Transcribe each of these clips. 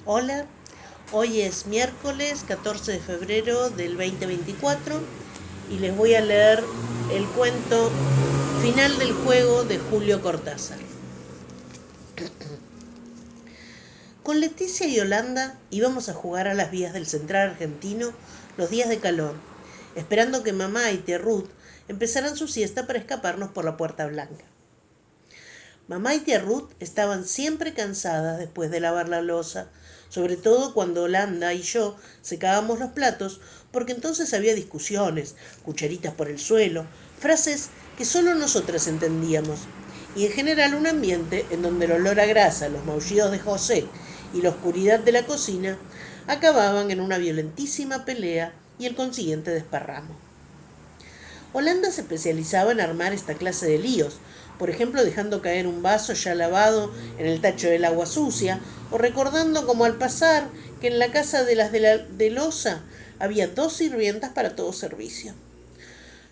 Hola, hoy es miércoles 14 de febrero del 2024 y les voy a leer el cuento Final del juego de Julio Cortázar. Con Leticia y Yolanda íbamos a jugar a las vías del central argentino los días de calor, esperando que mamá y tía Ruth empezaran su siesta para escaparnos por la Puerta Blanca. Mamá y tía Ruth estaban siempre cansadas después de lavar la loza, sobre todo cuando Holanda y yo secábamos los platos, porque entonces había discusiones, cucharitas por el suelo, frases que solo nosotras entendíamos, y en general un ambiente en donde el olor a grasa, los maullidos de José y la oscuridad de la cocina acababan en una violentísima pelea y el consiguiente desparramo. Holanda se especializaba en armar esta clase de líos, por ejemplo dejando caer un vaso ya lavado en el tacho del agua sucia, o recordando como al pasar que en la casa de las de Loza había 2 sirvientas para todo servicio.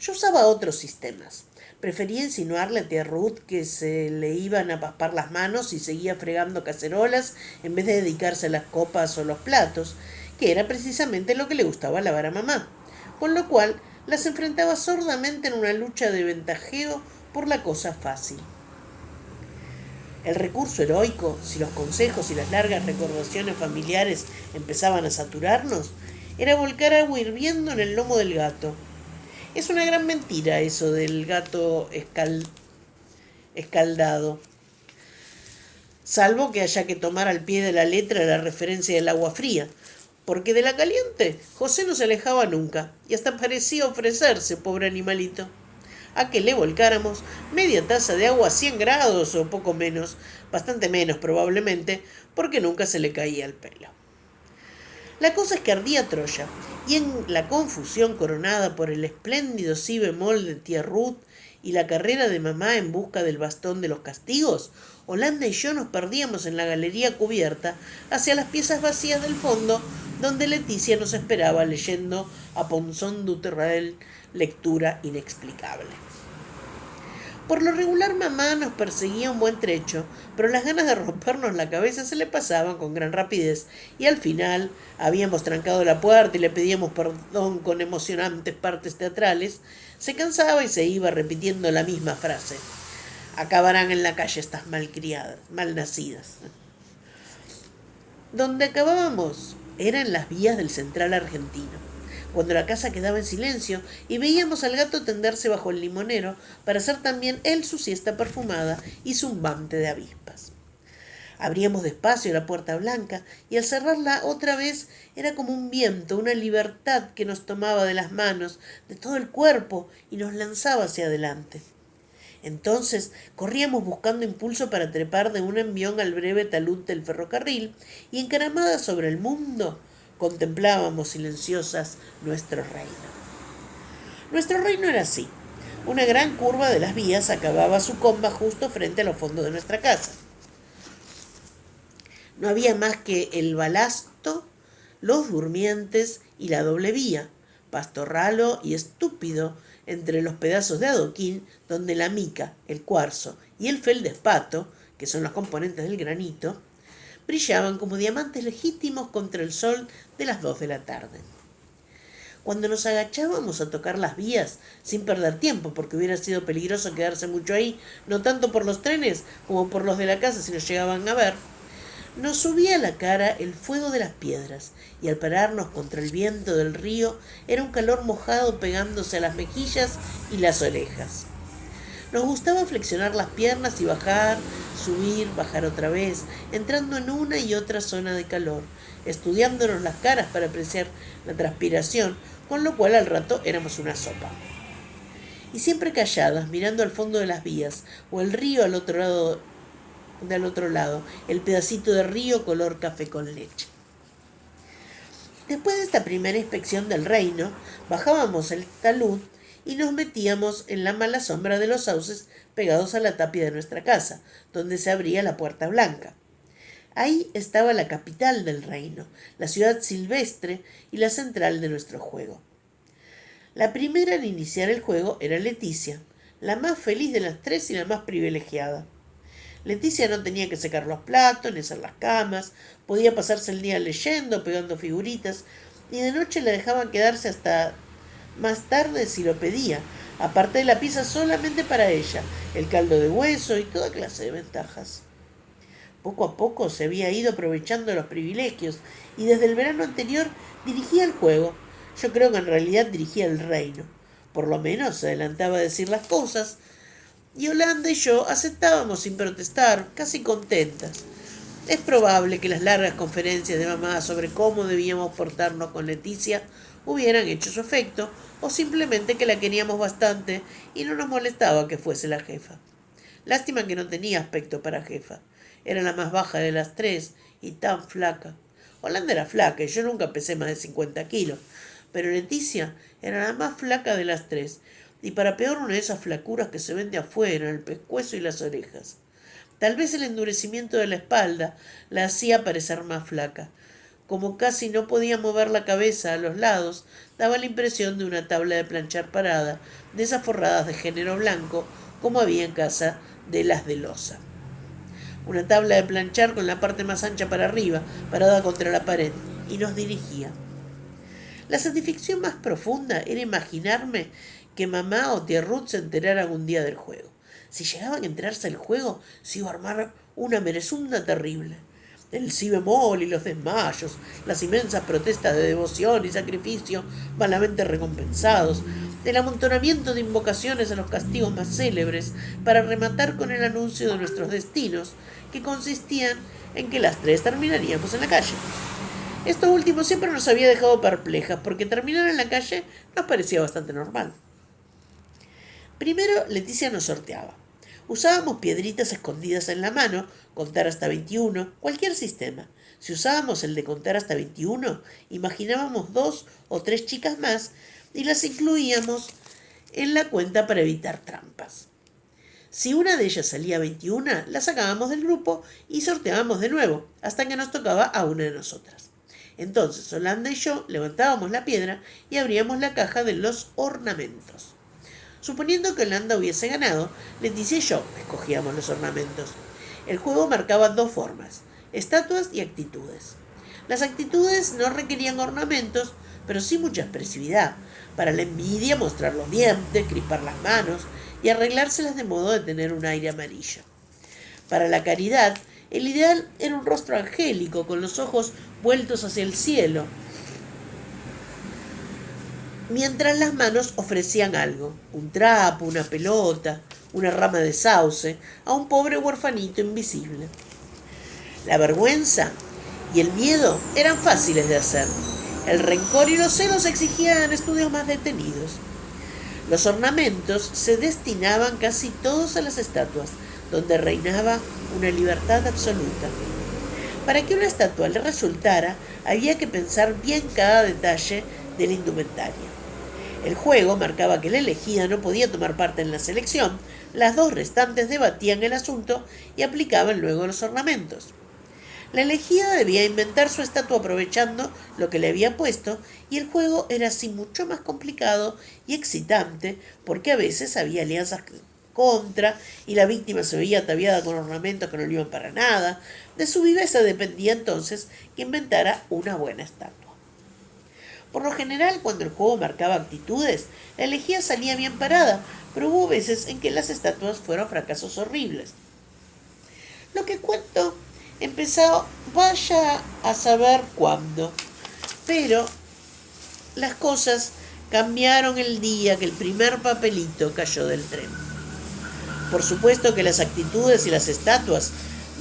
Yo usaba otros sistemas. Prefería insinuarle a tía Ruth que se le iban a paspar las manos y seguía fregando cacerolas en vez de dedicarse a las copas o los platos, que era precisamente lo que le gustaba lavar a mamá, con lo cual las enfrentaba sordamente en una lucha de ventajeo por la cosa fácil. El recurso heroico, si los consejos y las largas recordaciones familiares empezaban a saturarnos, era volcar agua hirviendo en el lomo del gato. Es una gran mentira eso del gato escaldado, salvo que haya que tomar al pie de la letra la referencia del agua fría, porque de la caliente José no se alejaba nunca y hasta parecía ofrecerse, pobre animalito, a que le volcáramos media taza de agua a 100 grados o poco menos, bastante menos probablemente, porque nunca se le caía el pelo. La cosa es que ardía Troya, y en la confusión coronada por el espléndido si bemol de tía Ruth y la carrera de mamá en busca del bastón de los castigos, Holanda y yo nos perdíamos en la galería cubierta hacia las piezas vacías del fondo, donde Leticia nos esperaba leyendo a Ponzón Duterrael, lectura inexplicable. Por lo regular mamá nos perseguía un buen trecho, pero las ganas de rompernos la cabeza se le pasaban con gran rapidez, y al final habíamos trancado la puerta y le pedíamos perdón con emocionantes partes teatrales, se cansaba y se iba repitiendo la misma frase. Acabarán en la calle estas malcriadas, malnacidas. Donde acabábamos era en las vías del central argentino, cuando la casa quedaba en silencio y veíamos al gato tenderse bajo el limonero para hacer también él su siesta perfumada y zumbante de avispas. Abríamos despacio la puerta blanca y al cerrarla otra vez era como un viento, una libertad que nos tomaba de las manos, de todo el cuerpo y nos lanzaba hacia adelante. Entonces corríamos buscando impulso para trepar de un envión al breve talud del ferrocarril y encaramadas sobre el mundo contemplábamos silenciosas nuestro reino. Nuestro reino era así. Una gran curva de las vías acababa su comba justo frente a los fondos de nuestra casa. No había más que el balasto, los durmientes y la doble vía, pasto ralo y estúpido entre los pedazos de adoquín donde la mica, el cuarzo y el feldespato, que son los componentes del granito, brillaban como diamantes legítimos contra el sol de las 2 de la tarde. Cuando nos agachábamos a tocar las vías, sin perder tiempo, porque hubiera sido peligroso quedarse mucho ahí, no tanto por los trenes como por los de la casa si nos llegaban a ver, nos subía a la cara el fuego de las piedras, y al pararnos contra el viento del río era un calor mojado pegándose a las mejillas y las orejas. Nos gustaba flexionar las piernas y bajar, subir, bajar otra vez, entrando en una y otra zona de calor, estudiándonos las caras para apreciar la transpiración, con lo cual al rato éramos una sopa. Y siempre calladas, mirando al fondo de las vías, o el río del otro lado, el pedacito de río color café con leche. Después de esta primera inspección del reino, bajábamos el talud y nos metíamos en la mala sombra de los sauces pegados a la tapia de nuestra casa, donde se abría la puerta blanca. Ahí estaba la capital del reino, la ciudad silvestre y la central de nuestro juego. La primera en iniciar el juego era Leticia, la más feliz de las tres y la más privilegiada. Leticia no tenía que secar los platos ni hacer las camas, podía pasarse el día leyendo, pegando figuritas, y de noche le dejaban quedarse hasta más tarde si lo pedía, aparte de la pizza solamente para ella, el caldo de hueso y toda clase de ventajas. Poco a poco se había ido aprovechando los privilegios y desde el verano anterior dirigía el juego. Yo creo que en realidad dirigía el reino. Por lo menos se adelantaba a decir las cosas y Holanda y yo aceptábamos sin protestar, casi contentas. Es probable que las largas conferencias de mamá sobre cómo debíamos portarnos con Leticia hubieran hecho su efecto, o simplemente que la queríamos bastante y no nos molestaba que fuese la jefa. Lástima que no tenía aspecto para jefa. Era la más baja de las tres y tan flaca. Holanda era flaca y yo nunca pesé más de 50 kilos, pero Leticia era la más flaca de las tres, y para peor una de esas flacuras que se ven de afuera, el pescuezo y las orejas. Tal vez el endurecimiento de la espalda la hacía parecer más flaca. Como casi no podía mover la cabeza a los lados, daba la impresión de una tabla de planchar parada, de esas forradas de género blanco, como había en casa de las de loza. Una tabla de planchar con la parte más ancha para arriba, parada contra la pared, y nos dirigía. La satisfacción más profunda era imaginarme que mamá o tía Ruth se enteraran un día del juego. Si llegaban a enterarse del juego, se iba a armar una merezunda terrible. El si bemol y los desmayos, las inmensas protestas de devoción y sacrificio malamente recompensados, el amontonamiento de invocaciones a los castigos más célebres, para rematar con el anuncio de nuestros destinos, que consistían en que las tres terminaríamos en la calle. Esto último siempre nos había dejado perplejas, porque terminar en la calle nos parecía bastante normal. Primero, Leticia nos sorteaba. Usábamos piedritas escondidas en la mano, contar hasta 21, cualquier sistema. Si usábamos el de contar hasta 21, imaginábamos 2 o 3 chicas más y las incluíamos en la cuenta para evitar trampas. Si una de ellas salía 21, la sacábamos del grupo y sorteábamos de nuevo, hasta que nos tocaba a una de nosotras. Entonces Holanda y yo levantábamos la piedra y abríamos la caja de los ornamentos. Suponiendo que Holanda hubiese ganado, Leticia y yo escogíamos los ornamentos. El juego marcaba 2 formas: estatuas y actitudes. Las actitudes no requerían ornamentos, pero sí mucha expresividad. Para la envidia, mostrar los dientes, crispar las manos y arreglárselas de modo de tener un aire amarillo. Para la caridad, el ideal era un rostro angélico con los ojos vueltos hacia el cielo, mientras las manos ofrecían algo: un trapo, una pelota, una rama de sauce, a un pobre huerfanito invisible. La vergüenza y el miedo eran fáciles de hacer. El rencor y los celos exigían estudios más detenidos. Los ornamentos se destinaban casi todos a las estatuas, donde reinaba una libertad absoluta. Para que una estatua le resultara, había que pensar bien cada detalle de la indumentaria. El juego marcaba que la elegida no podía tomar parte en la selección, las 2 restantes debatían el asunto y aplicaban luego los ornamentos. La elegida debía inventar su estatua aprovechando lo que le había puesto, y el juego era así mucho más complicado y excitante, porque a veces había alianzas contra y la víctima se veía ataviada con ornamentos que no le iban para nada. De su viveza dependía entonces que inventara una buena estatua. Por lo general, cuando el juego marcaba actitudes, la elegida salía bien parada, pero hubo veces en que las estatuas fueron fracasos horribles. Lo que cuento empezó vaya a saber cuándo, pero las cosas cambiaron el día que el primer papelito cayó del tren. Por supuesto que las actitudes y las estatuas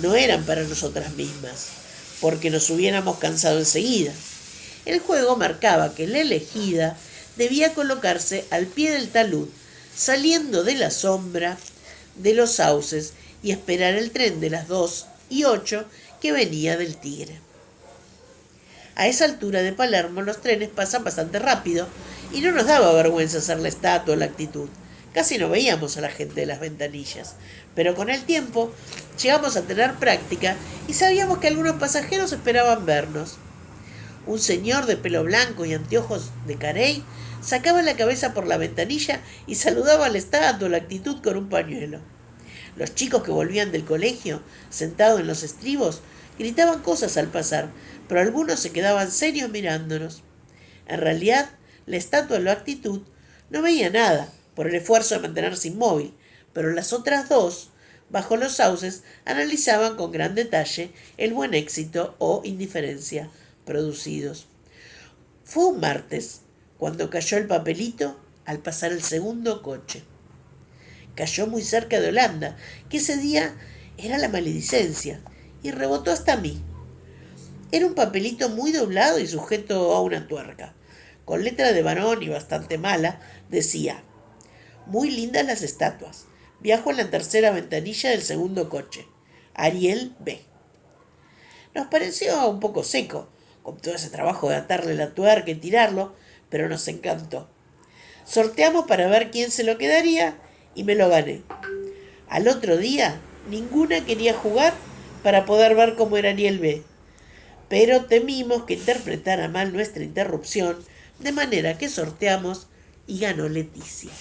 no eran para nosotras mismas, porque nos hubiéramos cansado enseguida. El juego marcaba que la elegida debía colocarse al pie del talud, saliendo de la sombra de los sauces, y esperar el tren de las 2:08 que venía del Tigre. A esa altura de Palermo los trenes pasan bastante rápido y no nos daba vergüenza hacer la estatua o la actitud. Casi no veíamos a la gente de las ventanillas, pero con el tiempo llegamos a tener práctica y sabíamos que algunos pasajeros esperaban vernos. Un señor de pelo blanco y anteojos de carey sacaba la cabeza por la ventanilla y saludaba a la estatua o la actitud con un pañuelo. Los chicos que volvían del colegio, sentados en los estribos, gritaban cosas al pasar, pero algunos se quedaban serios mirándonos. En realidad, la estatua de la actitud no veía nada por el esfuerzo de mantenerse inmóvil, pero las otras dos, bajo los sauces, analizaban con gran detalle el buen éxito o indiferencia producidos. Fue un martes, cuando cayó el papelito al pasar el segundo coche. Cayó muy cerca de Holanda, que ese día era la maledicencia, y rebotó hasta mí. Era un papelito muy doblado y sujeto a una tuerca. Con letra de varón y bastante mala, decía: muy lindas las estatuas. Viajo en la tercera ventanilla del segundo coche. Ariel B. Nos pareció un poco seco, con todo ese trabajo de atarle la tuerca y tirarlo, pero nos encantó. Sorteamos para ver quién se lo quedaría y me lo gané. Al otro día, ninguna quería jugar para poder ver cómo era Ariel B. Pero temimos que interpretara mal nuestra interrupción, de manera que sorteamos y ganó Leticia.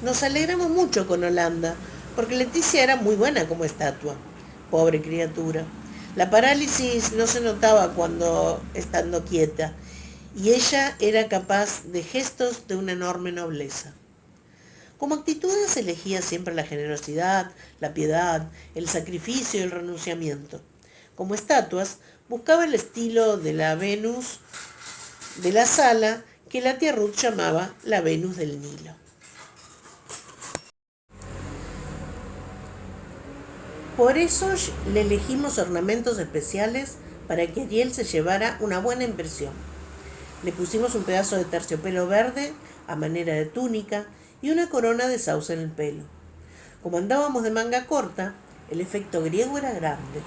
Nos alegramos mucho con Holanda, porque Leticia era muy buena como estatua. Pobre criatura. La parálisis no se notaba cuando estando quieta, y ella era capaz de gestos de una enorme nobleza. Como actitudes elegía siempre la generosidad, la piedad, el sacrificio y el renunciamiento. Como estatuas, buscaba el estilo de la Venus de la sala, que la tía Ruth llamaba la Venus del Nilo. Por eso le elegimos ornamentos especiales para que Ariel se llevara una buena impresión. Le pusimos un pedazo de terciopelo verde a manera de túnica y una corona de sauce en el pelo. Como andábamos de manga corta, el efecto griego era grande.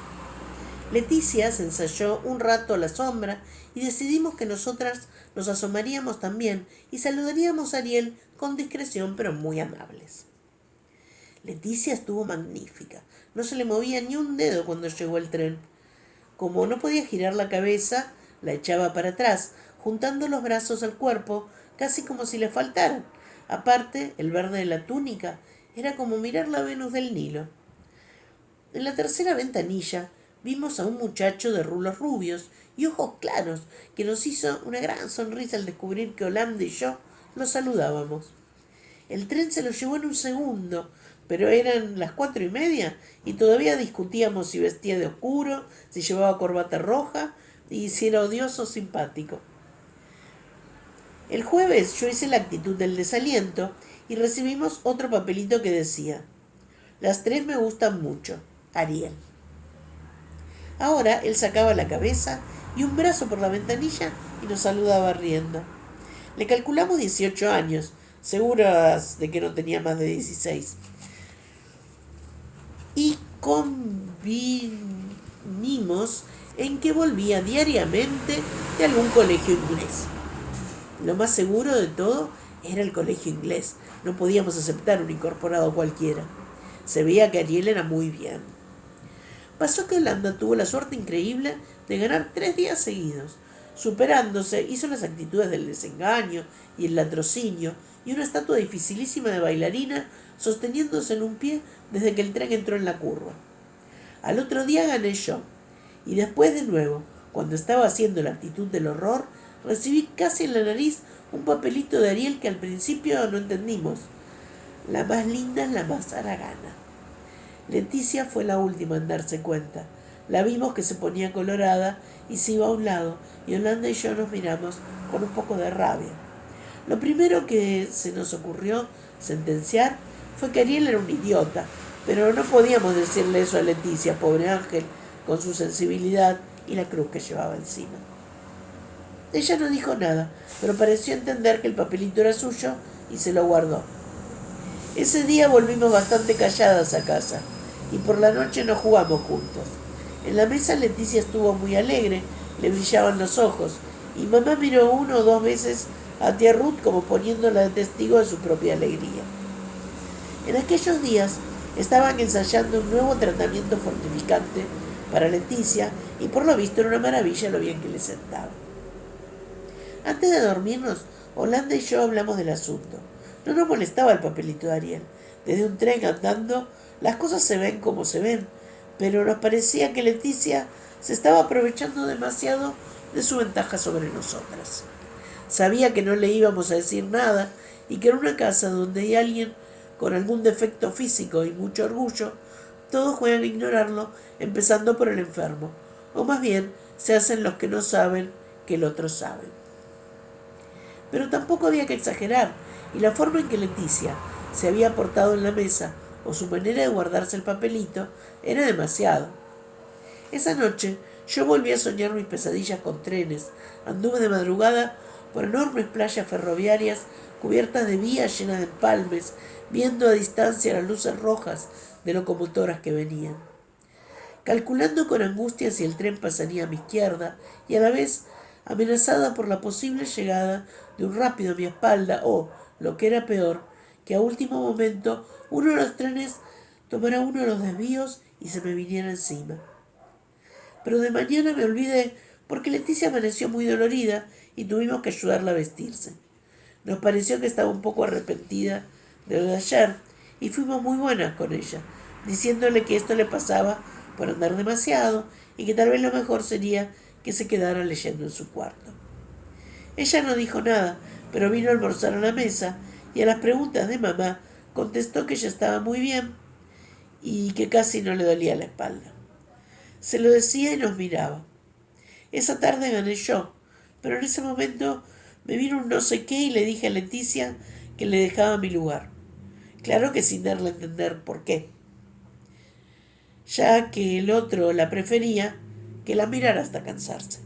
Leticia se ensayó un rato a la sombra y decidimos que nosotras nos asomaríamos también y saludaríamos a Ariel con discreción pero muy amables. Leticia estuvo magnífica. No se le movía ni un dedo cuando llegó el tren. Como no podía girar la cabeza, la echaba para atrás, juntando los brazos al cuerpo, casi como si le faltaran. Aparte, el verde de la túnica era como mirar la Venus del Nilo. En la tercera ventanilla vimos a un muchacho de rulos rubios y ojos claros que nos hizo una gran sonrisa al descubrir que Holanda y yo lo saludábamos. El tren se lo llevó en un segundo, pero eran las 4:30 y todavía discutíamos si vestía de oscuro, si llevaba corbata roja y si era odioso o simpático. El jueves yo hice la actitud del desaliento y recibimos otro papelito que decía: las tres me gustan mucho, Ariel. Ahora él sacaba la cabeza y un brazo por la ventanilla y nos saludaba riendo. Le calculamos 18 años, seguras de que no tenía más de 16. Y convinimos en que volvía diariamente de algún colegio inglés. Lo más seguro de todo era el colegio inglés. No podíamos aceptar un incorporado cualquiera. Se veía que Ariel era muy bien. Pasó que Holanda tuvo la suerte increíble de ganar 3 días seguidos. Superándose, hizo las actitudes del desengaño y el latrocinio y una estatua dificilísima de bailarina sosteniéndose en un pie desde que el tren entró en la curva. Al otro día gané yo, y después de nuevo, cuando estaba haciendo la actitud del horror, recibí casi en la nariz un papelito de Ariel que al principio no entendimos. La más linda es la más haragana. Leticia fue la última en darse cuenta. La vimos que se ponía colorada y se iba a un lado, y Holanda y yo nos miramos con un poco de rabia. Lo primero que se nos ocurrió sentenciar fue que Ariel era un idiota, pero no podíamos decirle eso a Leticia, pobre ángel, con su sensibilidad y la cruz que llevaba encima. Ella no dijo nada, pero pareció entender que el papelito era suyo y se lo guardó. Ese día volvimos bastante calladas a casa, y por la noche no jugamos juntos. En la mesa Leticia estuvo muy alegre, le brillaban los ojos, y mamá miró 1 o 2 veces a tía Ruth como poniéndola de testigo de su propia alegría. En aquellos días estaban ensayando un nuevo tratamiento fortificante para Leticia, y por lo visto era una maravilla lo bien que le sentaba. Antes de dormirnos, Holanda y yo hablamos del asunto. No nos molestaba el papelito de Ariel. Desde un tren andando, las cosas se ven como se ven, pero nos parecía que Leticia se estaba aprovechando demasiado de su ventaja sobre nosotras. Sabía que no le íbamos a decir nada y que en una casa donde hay alguien con algún defecto físico y mucho orgullo, todos juegan a ignorarlo, empezando por el enfermo, o más bien se hacen los que no saben que el otro sabe. Pero tampoco había que exagerar, y la forma en que Leticia se había portado en la mesa o su manera de guardarse el papelito era demasiado. Esa noche yo volví a soñar mis pesadillas con trenes. Anduve de madrugada por enormes playas ferroviarias cubiertas de vías llenas de empalmes, viendo a distancia las luces rojas de locomotoras que venían. Calculando con angustia si el tren pasaría a mi izquierda y a la vez amenazada por la posible llegada de un rápido a mi espalda o, lo que era peor, que a último momento uno de los trenes tomara uno de los desvíos y se me viniera encima. Pero de mañana me olvidé porque Leticia amaneció muy dolorida y tuvimos que ayudarla a vestirse. Nos pareció que estaba un poco arrepentida de lo de ayer y fuimos muy buenas con ella, diciéndole que esto le pasaba por andar demasiado y que tal vez lo mejor sería que se quedara leyendo en su cuarto. Ella no dijo nada, pero vino a almorzar a la mesa y a las preguntas de mamá contestó que ella estaba muy bien y que casi no le dolía la espalda. Se lo decía y nos miraba. Esa tarde gané yo, pero en ese momento me vino un no sé qué y le dije a Leticia que le dejaba mi lugar. Claro que sin darle a entender por qué, ya que el otro la prefería que la mirara hasta cansarse.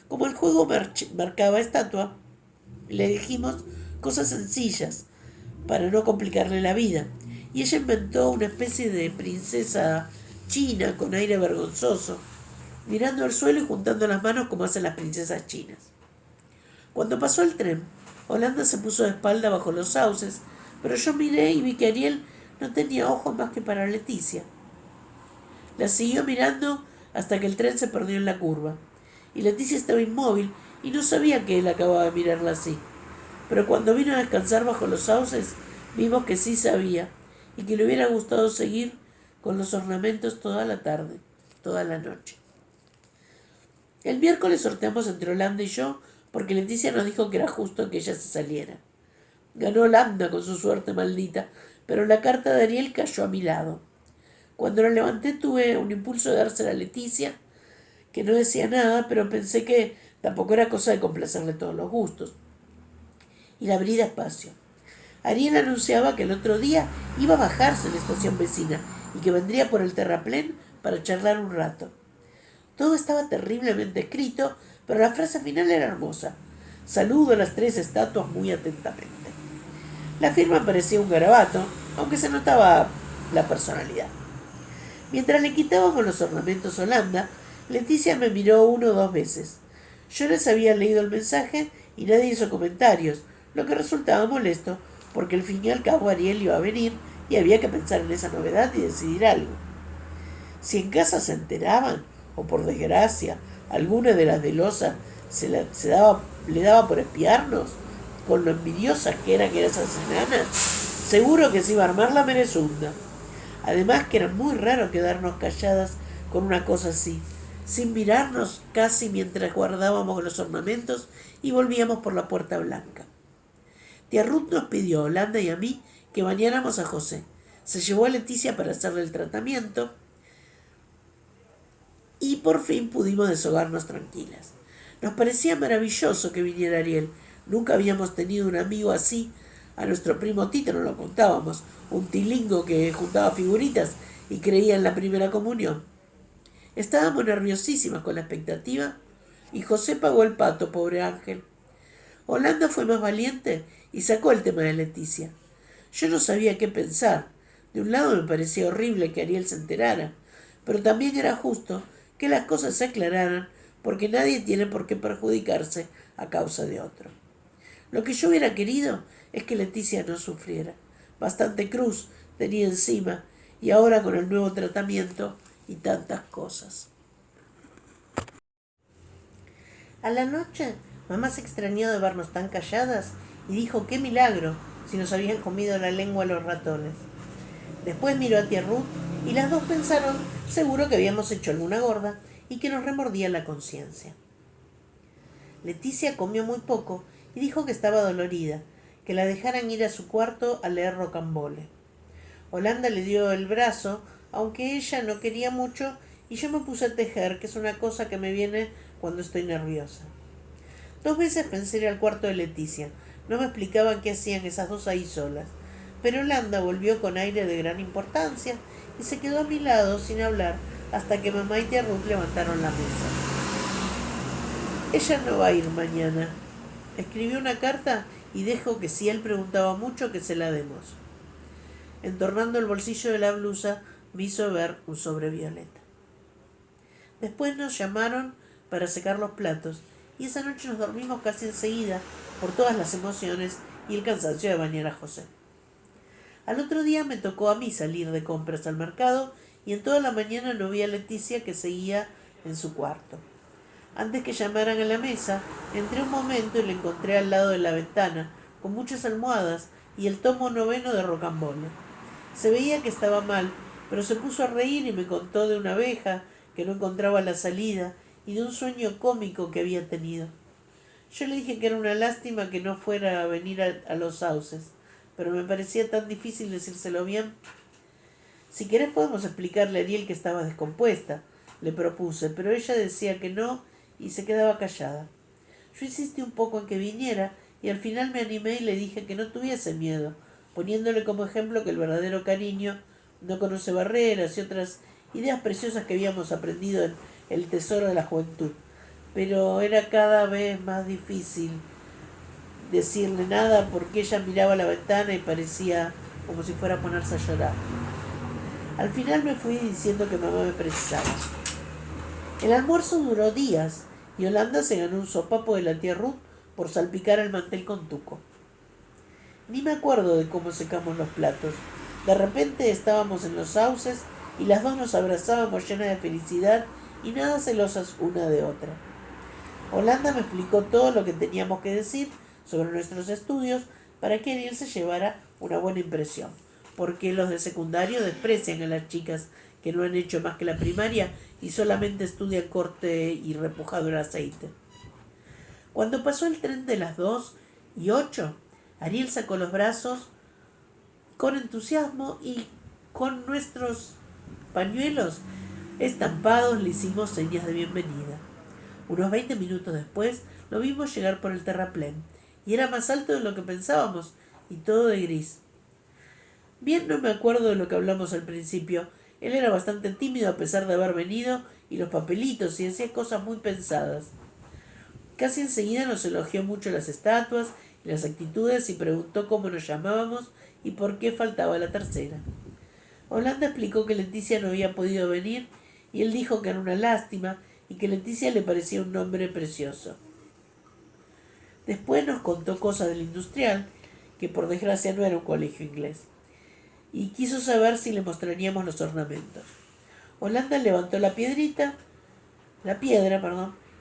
Como el juego marcaba estatua, le dijimos cosas sencillas para no complicarle la vida, y ella inventó una especie de princesa china con aire vergonzoso, mirando al suelo y juntando las manos como hacen las princesas chinas. Cuando pasó el tren, Holanda se puso de espalda bajo los sauces, pero yo miré y vi que Ariel no tenía ojos más que para Leticia. La siguió mirando hasta que el tren se perdió en la curva, y Leticia estaba inmóvil y no sabía que él acababa de mirarla así. Pero cuando vino a descansar bajo los sauces, vimos que sí sabía y que le hubiera gustado seguir con los ornamentos toda la tarde, toda la noche. El miércoles sorteamos entre Holanda y yo porque Leticia nos dijo que era justo que ella se saliera. Ganó Holanda con su suerte maldita, pero la carta de Ariel cayó a mi lado. Cuando la levanté tuve un impulso de dársela a Leticia, que no decía nada, pero pensé que tampoco era cosa de complacerle todos los gustos. Y la abrí despacio. Ariel anunciaba que el otro día iba a bajarse en la estación vecina y que vendría por el terraplén para charlar un rato. Todo estaba terriblemente escrito, pero la frase final era hermosa. Saludo a las 3 estatuas muy atentamente. La firma parecía un garabato, aunque se notaba la personalidad. Mientras le quitábamos los ornamentos a Holanda, Leticia me miró 1 o 2 veces. Yo les había leído el mensaje y nadie hizo comentarios, lo que resultaba molesto, porque al fin y al cabo Ariel iba a venir y había que pensar en esa novedad y decidir algo. Si en casa se enteraban, o por desgracia, alguna de las de Loza le daba por espiarnos, con lo envidiosas que eran esas enanas, seguro que se iba a armar la merezunda. Además que era muy raro quedarnos calladas con una cosa así, sin mirarnos casi mientras guardábamos los ornamentos y volvíamos por la puerta blanca. Tía Ruth nos pidió a Holanda y a mí que bañáramos a José. Se llevó a Leticia para hacerle el tratamiento y por fin pudimos deshogarnos tranquilas. Nos parecía maravilloso que viniera Ariel. Nunca habíamos tenido un amigo así. A nuestro primo Tito nos lo contábamos, un tilingo que juntaba figuritas y creía en la primera comunión. Estábamos nerviosísimas con la expectativa y José pagó el pato, pobre ángel. Holanda fue más valiente y sacó el tema de Leticia. Yo no sabía qué pensar. De un lado me parecía horrible que Ariel se enterara, pero también era justo que las cosas se aclararan porque nadie tiene por qué perjudicarse a causa de otro. Lo que yo hubiera querido es que Leticia no sufriera. Bastante cruz tenía encima y ahora con el nuevo tratamiento y tantas cosas. A la noche, mamá se extrañó de vernos tan calladas y dijo qué milagro, si nos habían comido la lengua los ratones. Después miró a tía Ruth y las dos pensaron seguro que habíamos hecho alguna gorda y que nos remordía la conciencia. Leticia comió muy poco y dijo que estaba dolorida, que la dejaran ir a su cuarto a leer rocambole. Holanda le dio el brazo, aunque ella no quería mucho, y yo me puse a tejer, que es una cosa que me viene cuando estoy nerviosa. 2 veces pensé ir al cuarto de Leticia. No me explicaban qué hacían esas dos ahí solas. Pero Holanda volvió con aire de gran importancia y se quedó a mi lado sin hablar hasta que mamá y tía Ruth levantaron la mesa. Ella no va a ir mañana. Escribió una carta y dijo que si él preguntaba mucho que se la demos. Entornando el bolsillo de la blusa me hizo ver un sobre violeta. Después nos llamaron para secar los platos y esa noche nos dormimos casi enseguida por todas las emociones y el cansancio de bañar a José. Al otro día me tocó a mí salir de compras al mercado y en toda la mañana no vi a Leticia, que seguía en su cuarto. Antes que llamaran a la mesa, entré un momento y la encontré al lado de la ventana, con muchas almohadas y el tomo 9 de rocambole. Se veía que estaba mal, pero se puso a reír y me contó de una abeja que no encontraba la salida y de un sueño cómico que había tenido. Yo le dije que era una lástima que no fuera a venir a los sauces, pero me parecía tan difícil decírselo bien. Si querés podemos explicarle a Ariel que estaba descompuesta, le propuse, pero ella decía que no y se quedaba callada. Yo insistí un poco en que viniera y al final me animé y le dije que no tuviese miedo, poniéndole como ejemplo que el verdadero cariño no conoce barreras y otras ideas preciosas que habíamos aprendido en El tesoro de la juventud. Pero era cada vez más difícil decirle nada porque ella miraba a la ventana y parecía como si fuera a ponerse a llorar. Al final me fui diciendo que mamá me precisaba. El almuerzo duró días y Holanda se ganó un sopapo de la tía Ruth por salpicar el mantel con tuco. Ni me acuerdo de cómo secamos los platos. De repente estábamos en los sauces y las dos nos abrazábamos llenas de felicidad y nada celosas una de otra. Holanda me explicó todo lo que teníamos que decir sobre nuestros estudios para que Ariel se llevara una buena impresión, porque los de secundario desprecian a las chicas que no han hecho más que la primaria y solamente estudian corte y repujado el aceite. Cuando pasó el tren de las 2:08, Ariel sacó los brazos con entusiasmo y con nuestros pañuelos estampados le hicimos señas de bienvenida. Unos 20 minutos después lo vimos llegar por el terraplén y era más alto de lo que pensábamos y todo de gris. Bien no me acuerdo de lo que hablamos al principio. Él era bastante tímido a pesar de haber venido y los papelitos y hacía cosas muy pensadas. Casi enseguida nos elogió mucho las estatuas y las actitudes y preguntó cómo nos llamábamos y por qué faltaba la tercera. Holanda explicó que Leticia no había podido venir y él dijo que era una lástima y que Leticia le parecía un nombre precioso. Después nos contó cosas del industrial, que por desgracia no era un colegio inglés, y quiso saber si le mostraríamos los ornamentos. Holanda levantó la piedra,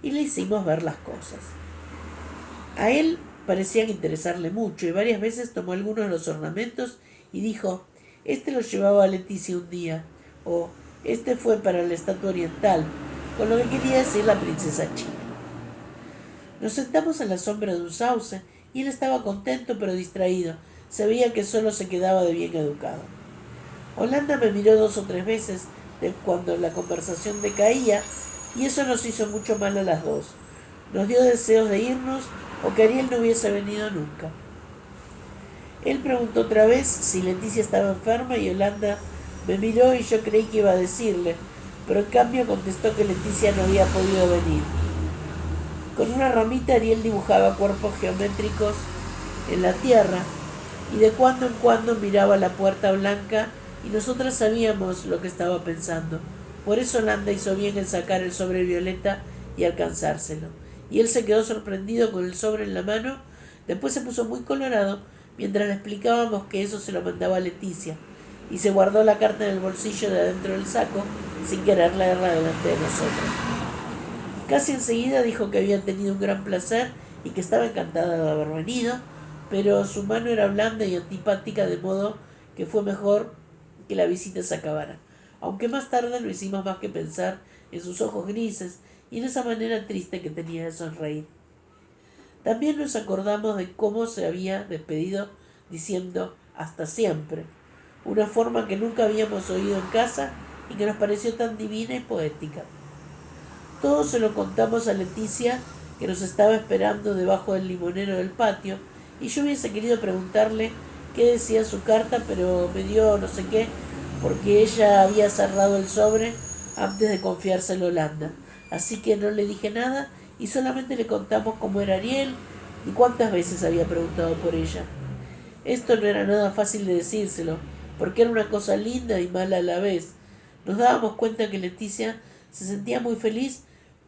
y le hicimos ver las cosas. A él parecían interesarle mucho y varias veces tomó algunos de los ornamentos y dijo: «Este lo llevaba a Leticia un día», o «Este fue para la estatua oriental», con lo que quería decir la princesa china. Nos sentamos en la sombra de un sauce y él estaba contento pero distraído. Se veía que solo se quedaba de bien educado. Holanda me miró 2 o 3 veces cuando la conversación decaía y eso nos hizo mucho mal a las dos. Nos dio deseos de irnos o que Ariel no hubiese venido nunca. Él preguntó otra vez si Leticia estaba enferma y Holanda me miró y yo creí que iba a decirle, pero en cambio contestó que Leticia no había podido venir. Con una ramita Ariel dibujaba cuerpos geométricos en la tierra y de cuando en cuando miraba la puerta blanca y nosotras sabíamos lo que estaba pensando. Por eso Holanda hizo bien en sacar el sobre violeta y alcanzárselo. Y él se quedó sorprendido con el sobre en la mano. Después se puso muy colorado mientras le explicábamos que eso se lo mandaba a Leticia y se guardó la carta en el bolsillo de adentro del saco sin querer leerla delante de nosotros. Casi enseguida dijo que habían tenido un gran placer y que estaba encantada de haber venido, pero su mano era blanda y antipática, de modo que fue mejor que la visita se acabara, aunque más tarde no hicimos más que pensar en sus ojos grises y en esa manera triste que tenía de sonreír. También nos acordamos de cómo se había despedido diciendo hasta siempre, una forma que nunca habíamos oído en casa y que nos pareció tan divina y poética. Todo se lo contamos a Leticia, que nos estaba esperando debajo del limonero del patio, y yo hubiese querido preguntarle qué decía su carta, pero me dio no sé qué, porque ella había cerrado el sobre antes de confiarse en Holanda. Así que no le dije nada y solamente le contamos cómo era Ariel y cuántas veces había preguntado por ella. Esto no era nada fácil de decírselo, porque era una cosa linda y mala a la vez. Nos dábamos cuenta que Leticia se sentía muy feliz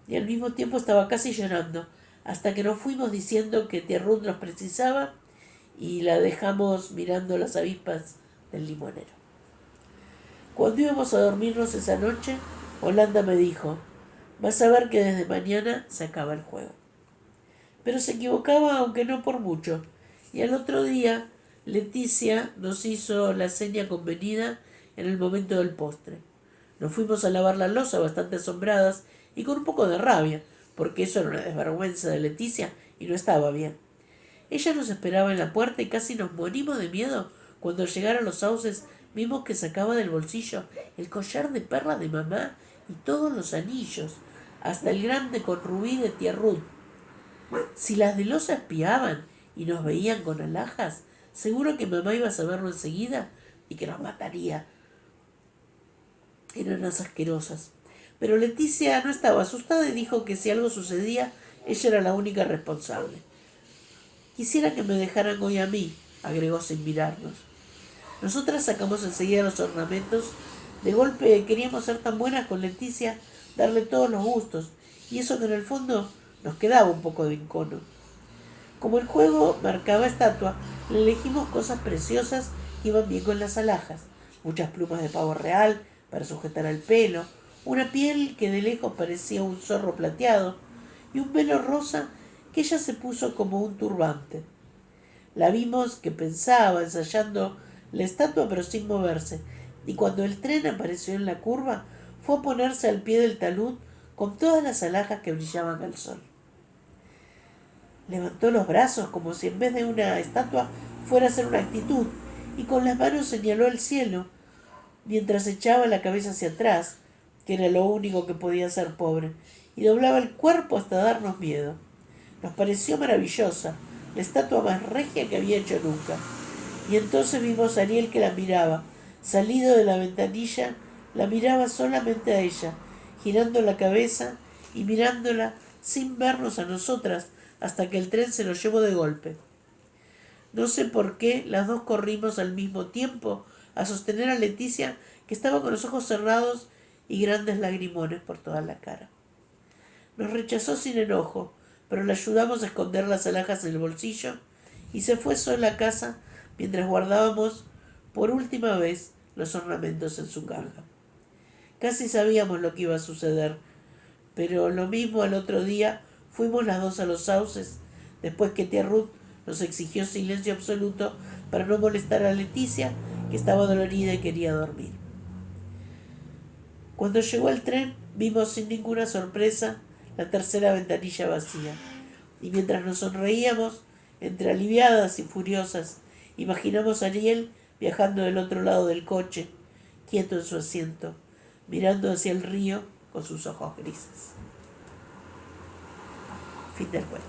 y al mismo tiempo estaba casi llorando, hasta que nos fuimos diciendo que tía Ruth nos precisaba y la dejamos mirando las avispas del limonero. Cuando íbamos a dormirnos esa noche, Holanda me dijo, vas a ver que desde mañana se acaba el juego. Pero se equivocaba, aunque no por mucho, y al otro día Leticia nos hizo la seña convenida en el momento del postre. Nos fuimos a lavar la loza bastante asombradas y con un poco de rabia, porque eso era una desvergüenza de Leticia y no estaba bien. Ella nos esperaba en la puerta y casi nos morimos de miedo cuando al llegar a los sauces vimos que sacaba del bolsillo el collar de perlas de mamá y todos los anillos, hasta el grande con rubí de tía Ruth. Si las de loza espiaban y nos veían con alhajas, seguro que mamá iba a saberlo enseguida y que nos mataría. Eran unas asquerosas. Pero Leticia no estaba asustada y dijo que si algo sucedía, ella era la única responsable. Quisiera que me dejaran hoy a mí, agregó sin mirarnos. Nosotras sacamos enseguida los ornamentos. De golpe queríamos ser tan buenas con Leticia, darle todos los gustos, y eso que en el fondo nos quedaba un poco de encono. Como el juego marcaba estatua, le elegimos cosas preciosas que iban bien con las alhajas, muchas plumas de pavo real para sujetar al pelo, una piel que de lejos parecía un zorro plateado y un velo rosa que ella se puso como un turbante. La vimos que pensaba, ensayando la estatua pero sin moverse, y cuando el tren apareció en la curva, fue a ponerse al pie del talud con todas las alhajas que brillaban al sol. Levantó los brazos como si en vez de una estatua fuera a ser una actitud, y con las manos señaló al cielo, mientras echaba la cabeza hacia atrás, que era lo único que podía hacer pobre, y doblaba el cuerpo hasta darnos miedo. Nos pareció maravillosa, la estatua más regia que había hecho nunca. Y entonces vimos a Ariel que la miraba, salido de la ventanilla, la miraba solamente a ella, girando la cabeza y mirándola sin vernos a nosotras hasta que el tren se lo llevó de golpe. No sé por qué las dos corrimos al mismo tiempo a sostener a Leticia, que estaba con los ojos cerrados y grandes lagrimones por toda la cara. Nos rechazó sin enojo, pero le ayudamos a esconder las alhajas en el bolsillo y se fue sola a casa mientras guardábamos por última vez los ornamentos en su caja. Casi sabíamos lo que iba a suceder, pero lo mismo al otro día fuimos las dos a los sauces, después que tía Ruth nos exigió silencio absoluto para no molestar a Leticia, que estaba dolorida y quería dormir. Cuando llegó el tren, vimos sin ninguna sorpresa la tercera ventanilla vacía, y mientras nos sonreíamos, entre aliviadas y furiosas, imaginamos a Ariel viajando del otro lado del coche, quieto en su asiento, mirando hacia el río con sus ojos grises. Fin del cuento.